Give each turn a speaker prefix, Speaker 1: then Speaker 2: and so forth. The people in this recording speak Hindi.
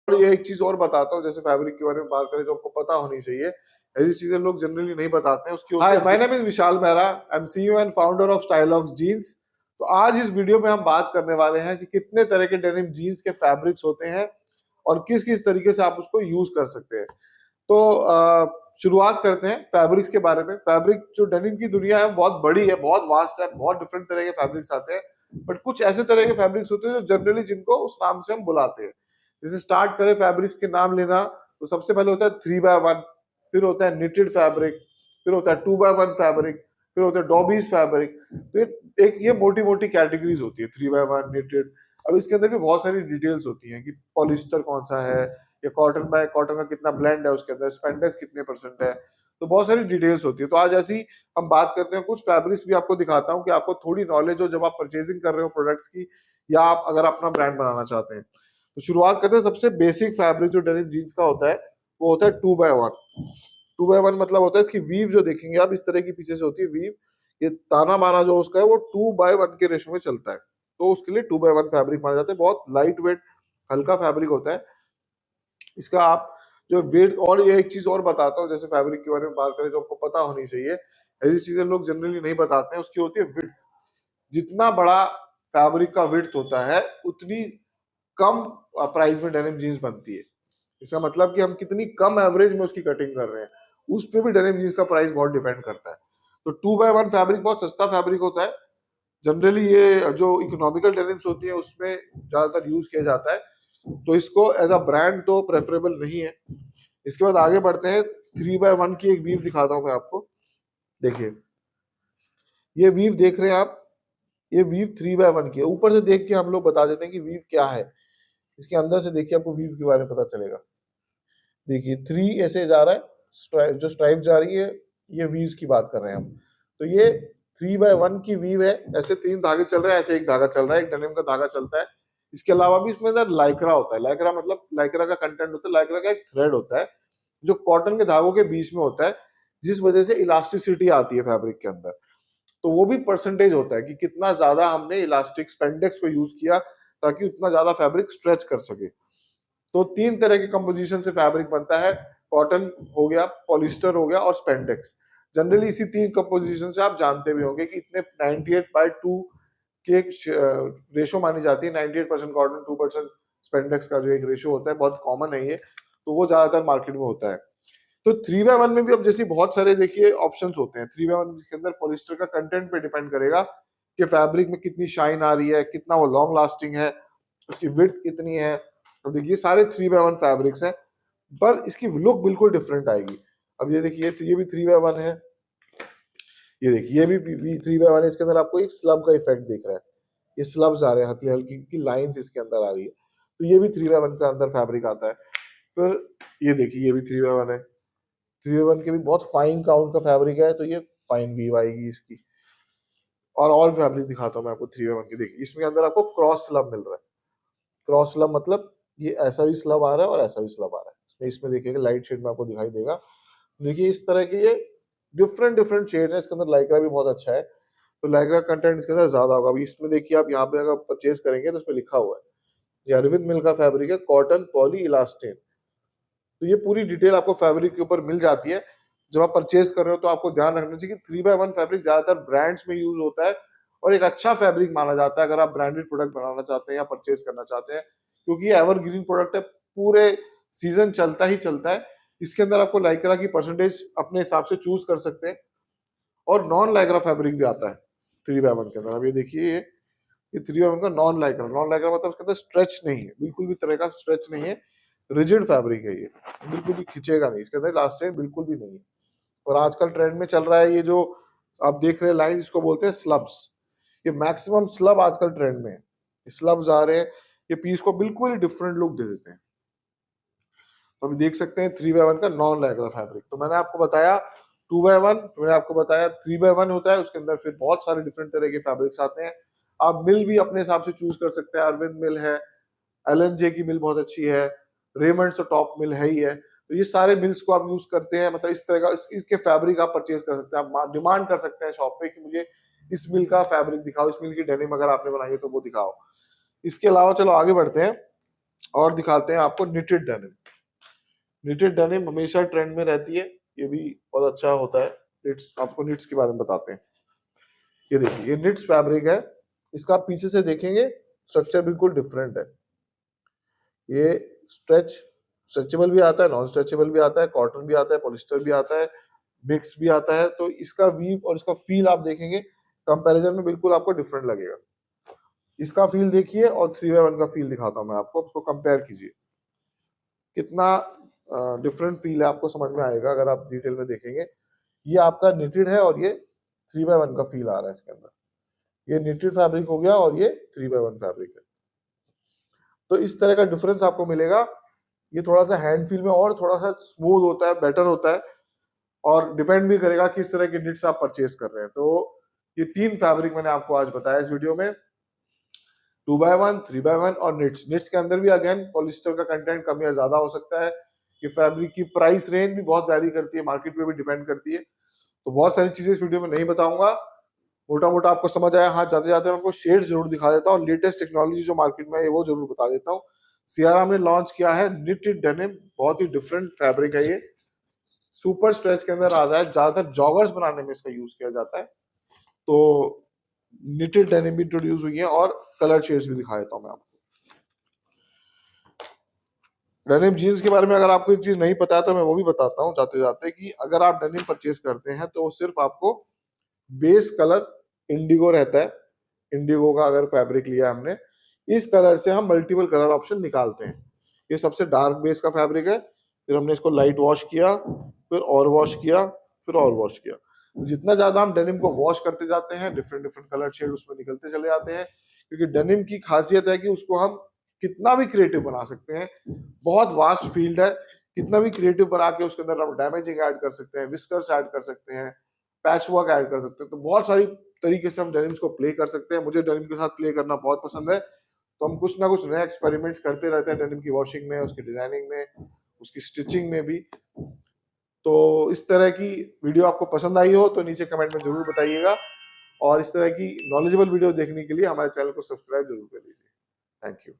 Speaker 1: और ये एक चीज और बताता हूँ, जैसे फैब्रिक के बारे में बात करें जो आपको पता होनी चाहिए, ऐसी चीजें लोग जनरली नहीं बताते हैं, उसकी hi my name is Vishal Mehra, I am CEO and founder of Stylox jeans. तो आज इस वीडियो में हम बात करने वाले हैं कि कितने तरह के डेनिम जीन्स के फैब्रिक्स होते हैं और किस किस तरीके से आप उसको यूज कर सकते हैं। तो शुरुआत करते हैं फैब्रिक्स के बारे में। फैब्रिक जो डेनिम की दुनिया है बहुत बड़ी है, बहुत वास्ट है, बहुत डिफरेंट तरह के फैब्रिक्स आते हैं, बट कुछ ऐसे तरह के फैब्रिक्स होते हैं जो जनरली जिनको उस नाम से हम बुलाते हैं। जैसे स्टार्ट करें फैब्रिक्स के नाम लेना, तो सबसे पहले होता है 3x1, फिर होता है निटेड फैब्रिक, फिर होता है 2x1 फैब्रिक, फिर होता है डॉबीज फैब्रिक। तो एक ये मोटी मोटी कैटेगरीज होती है 3x1 निटेड। अब इसके अंदर भी बहुत सारी डिटेल्स होती हैं कि पॉलिस्टर कौन सा है, या कॉटन बाय कॉटन का कितना ब्लेंड है, उसके अंदर स्पेंडेक्स कितने परसेंट है। तो बहुत सारी डिटेल्स होती है। तो आज ऐसी हम बात करते हैं, कुछ फैब्रिक्स भी आपको दिखाता हूँ कि आपको थोड़ी नॉलेज हो जब आप परचेजिंग कर रहे हो प्रोडक्ट्स की, या आप अगर अपना ब्रांड बनाना चाहते हैं। तो शुरुआत करते हैं, सबसे बेसिक फैब्रिक जो डेनिम जीन्स का होता है वो होता है 2x1। 2x1 मतलब होता है, इसकी वीव जो देखेंगे आप, इस तरह की पीछे से होती है वीव। ये ताना बाना जो उसका है वो 2x1 के रेशो में चलता है, तो उसके लिए 2x1 फैब्रिक माना जाता है। बहुत लाइट वेट हल्का फैब्रिक होता है इसका। आप जो वेट, और ये एक चीज और बताता हूँ, जैसे फैब्रिक के बारे में बात करें जो आपको पता होनी चाहिए, ऐसी चीजें लोग जनरली नहीं बताते हैं, उसकी होती है विड्थ। जितना बड़ा फैब्रिक का विड्थ होता है उतनी कम प्राइस में डेनिम जीन्स बनती है। इसका मतलब कि हम कितनी कम एवरेज में उसकी कटिंग कर रहे हैं, उस पर भी डेनिम जीन्स का प्राइस बहुत डिपेंड करता है। तो 2x1 फैब्रिक बहुत सस्ता फैब्रिक होता है। जनरली ये जो इकोनॉमिकल डेनिम्स होती है उसमें ज्यादातर यूज किया जाता है, तो इसको एज अ ब्रांड तो प्रेफरेबल नहीं है। इसके बाद आगे बढ़ते हैं, 3x1 की एक वीव दिखाता हूं मैं आपको। देखिए, ये वीव देख रहे हैं आप, ये वीव 3x1 की है। ऊपर से देख के हम लोग बता देते हैं कि वीव क्या है, इसके अंदर से देखिए आपको वीव के बारे में पता चलेगा। देखिए 3 ऐसे जा रहा है, जो स्ट्राइप जा रही है, ये वीव्स की बात कर रहे हैं हम। तो ये 3x1 की वीव है, ऐसे 3 धागे चल रहे हैं, ऐसे एक धागा चल रहा है, एक डेनिम का धागा चलता है। इसके अलावा भी इसमें अंदर लाइक्रा होता है। लाइक्रा मतलब लाइक्रा का कंटेंट होता है, लाइक्रा का एक थ्रेड होता है जो कॉटन के धागों के बीच में होता है, जिस वजह से इलास्टिसिटी आती है फैब्रिक के अंदर। तो वो भी परसेंटेज होता है कि कितना ज्यादा हमने इलास्टिक स्पेंडेक्स को यूज किया ताकि उतना ज्यादा फैब्रिक स्ट्रेच कर सके। तो 3 तरह के कंपोजिशन से फैब्रिक बनता है, कॉटन हो गया, पॉलिस्टर हो गया और स्पेंडेक्स। जनरली इसी 3 कंपोजिशन से आप जानते भी होंगे कि इतने 98/2 की एक रेशो मानी जाती है। 98% कॉटन, 2% स्पेंडेक्स का जो एक रेशो होता है, बहुत कॉमन है ये, तो वो ज्यादातर मार्केट में होता है। तो 3x1 में भी अब जैसे बहुत सारे देखिए ऑप्शंस होते हैं। 3x1 के अंदर पॉलिस्टर का कंटेंट पे डिपेंड करेगा कि फैब्रिक में कितनी शाइन आ रही है, कितना वो लॉन्ग लास्टिंग है, उसकी विड्थ कितनी है। तो देखिए सारे 3x1 फैब्रिक्स हैं, पर इसकी लुक बिल्कुल डिफरेंट आएगी। अब ये देखिए, ये भी 3x1 है, ये देखिए ये भी 3x1 है। इसके अंदर आपको एक स्लब का इफेक्ट दिख रहा है, ये स्लब्स आ रहे हैं, हल्की हल्की की लाइंस इसके अंदर आ रही है। तो ये भी 3x1 का अंदर फैब्रिक आता है। फिर ये देखिए, ये भी 3x1 है। 3x1 के भी बहुत फाइन काउंट का फैब्रिक है, तो ये फाइन वीव आएगी इसकी। और फैब्रिक दिखाता हूँ मैं आपको 3x1 की। देखिए इसमें अंदर आपको क्रॉस स्लब मिल रहा है। क्रॉस स्लब मतलब ये ऐसा भी स्लब आ रहा है और ऐसा भी स्लब आ रहा है। इसमें देखिएगा लाइट शेड में आपको दिखाई देगा। देखिए इस तरह के ये डिफरेंट डिफरेंट शेड है। इसके अंदर लाइक्रा भी बहुत अच्छा है, तो लाइक्रा कंटेंट इसके अंदर ज्यादा होगा। अभी इसमें देखिए आप यहाँ पे अगर परचेज करेंगे तो उसमें लिखा हुआ है, ये अरविंद मिल का फैब्रिक है, कॉटन पॉली इलास्टिन। तो ये पूरी डिटेल आपको फैब्रिक के ऊपर मिल जाती है। जब आप परचेज कर रहे हो तो आपको ध्यान रखना चाहिए कि 3x1 फैब्रिक ज्यादातर ब्रांड्स में यूज होता है और एक अच्छा फैब्रिक माना जाता है अगर आप ब्रांडेड प्रोडक्ट बनाना चाहते हैं या परचेज करना चाहते हैं, क्योंकि ये एवरग्रीन प्रोडक्ट है, पूरे सीजन चलता ही चलता है। इसके अंदर आपको लाइक्रा की परसेंटेज अपने हिसाब से चूज कर सकते हैं, और नॉन लाइक्रा फैब्रिक भी आता है 3x1 के अंदर। अब ये देखिए, ये 3x1 का नॉन लाइक्रा। नॉन लाइक्रा मतलब उसके अंदर स्ट्रेच नहीं है, बिल्कुल भी तरह का स्ट्रेच नहीं है, रिजिड फैब्रिक है ये, बिल्कुल भी खिंचेगा नहीं, इसके अंदर इलास्टिक बिल्कुल भी नहीं है। और आजकल ट्रेंड में चल रहा है ये जो आप देख रहे हैं लाइन, इसको बोलते हैं स्लब्स। ये मैक्सिमम स्लब आजकल ट्रेंड में है, स्लब्स आ रहे हैं, ये पीस को बिल्कुल ही डिफरेंट लुक दे देते हैं। तो अभी देख सकते हैं 3x1 का नॉन लाइक्रा फैब्रिक। तो मैंने आपको बताया 2x1, मैंने आपको बताया 3x1 होता है, उसके अंदर फिर बहुत सारे डिफरेंट तरह के फैब्रिक्स आते हैं। आप मिल भी अपने हिसाब से चूज कर सकते हैं। अरविंद मिल है, एलएनजे की मिल बहुत अच्छी है, रेमंड्स तो टॉप मिल है ही है। तो ये सारे मिल्स को आप यूज करते हैं, मतलब इस तरह का इसके फैब्रिक आप परचेज कर सकते हैं। आप डिमांड कर सकते हैं शॉप पे कि मुझे इस मिल का फैब्रिक दिखाओ, इस मिल की डेनिम अगर आपने बनाई है तो वो दिखाओ। इसके अलावा चलो आगे बढ़ते हैं। और दिखाते हैं आपको निटेड डेनिम। निटेड डेनिम हमेशा ट्रेंड में रहती है, ये भी बहुत अच्छा होता है। निट्स, आपको निट्स के बारे में बताते हैं। ये देखिए, ये निट्स फैब्रिक है। इसका पीछे से देखेंगे स्ट्रक्चर बिल्कुल डिफरेंट है। ये स्ट्रेचेबल भी आता है, नॉन स्ट्रेचेबल भी आता है, कॉटन भी आता है, पॉलिस्टर भी आता है, मिक्स भी आता है। तो इसका वीव और इसका फील आप देखेंगे कंपैरिजन में बिल्कुल आपको डिफरेंट लगेगा। इसका फील देखिए और 3x1 का फील दिखाता हूं मैं आपको, उसको कंपेयर कीजिए, कितना डिफरेंट फील है, आपको समझ में आएगा अगर आप डिटेल में देखेंगे। ये आपका निटेड है और ये 3x1 का फील आ रहा है इसके अंदर। ये निटेड फैब्रिक हो गया और ये 3x1 फैब्रिक है। तो इस तरह का डिफरेंस आपको मिलेगा। ये थोड़ा सा हैंड फील में और थोड़ा सा स्मूथ होता है, बेटर होता है, और डिपेंड भी करेगा किस तरह के निट्स आप परचेज कर रहे हैं। तो ये 3 फैब्रिक मैंने आपको आज बताया इस वीडियो में, 2x1, 3x1 और निट्स। निट्स के अंदर भी अगेन पॉलिस्टर का कंटेंट कम या ज्यादा हो सकता है। ये फैब्रिक की प्राइस रेंज भी बहुत वैरी करती है, मार्केट पे भी डिपेंड करती है। तो बहुत सारी चीजें इस वीडियो में नहीं बताऊंगा, मोटा मोटा आपको समझ आया। हाँ, जाते जाते मैं आपको शेड जरूर दिखा देता हूँ, लेटेस्ट टेक्नोलॉजी जो मार्केट में है वो जरूर बता देता हूँ। सियारा ने लॉन्च किया है निटेड डेनिम, बहुत ही डिफरेंट फैब्रिक है ये, सुपर स्ट्रेच के अंदर आ रहा है, ज्यादातर जॉगर्स बनाने में इसका यूज किया जाता है। तो निटेड डेनिम भी इंट्रोड्यूस हुई है और कलर शेड्स भी दिखा देता हूँ मैं आपको। डेनिम जीन्स के बारे में अगर आपको एक चीज नहीं पता है तो मैं वो भी बताता हूँ जाते जाते, कि अगर आप डेनिम परचेज करते हैं तो वो सिर्फ आपको बेस कलर इंडिगो रहता है। इंडिगो का अगर फैब्रिक लिया हमने, इस कलर से हम मल्टीपल कलर ऑप्शन निकालते हैं। ये सबसे डार्क बेस का फैब्रिक है, फिर हमने इसको लाइट वॉश किया, फिर और वॉश किया, फिर और वॉश किया। जितना ज्यादा हम डेनिम को वॉश करते जाते हैं, डिफरेंट डिफरेंट कलर शेड उसमें निकलते चले जाते हैं। क्योंकि डेनिम की खासियत है कि उसको हम कितना भी क्रिएटिव बना सकते हैं, बहुत वास्ट फील्ड है। कितना भी क्रिएटिव बना के उसके अंदर हम डैमेजिंग ऐड कर सकते हैं, विस्कर्स ऐड कर सकते हैं, पैच वर्क ऐड कर सकते हैं। तो बहुत सारी तरीके से हम डेनिम्स को प्ले कर सकते हैं। मुझे डेनिम के साथ प्ले करना बहुत पसंद है, तो हम कुछ ना कुछ नए एक्सपेरिमेंट्स करते रहते हैं डेनिम की वॉशिंग में, उसकी डिजाइनिंग में, उसकी स्टिचिंग में भी। तो इस तरह की वीडियो आपको पसंद आई हो तो नीचे कमेंट में जरूर बताइएगा, और इस तरह की नॉलेजेबल वीडियो देखने के लिए हमारे चैनल को सब्सक्राइब जरूर कर लीजिए। Thank you.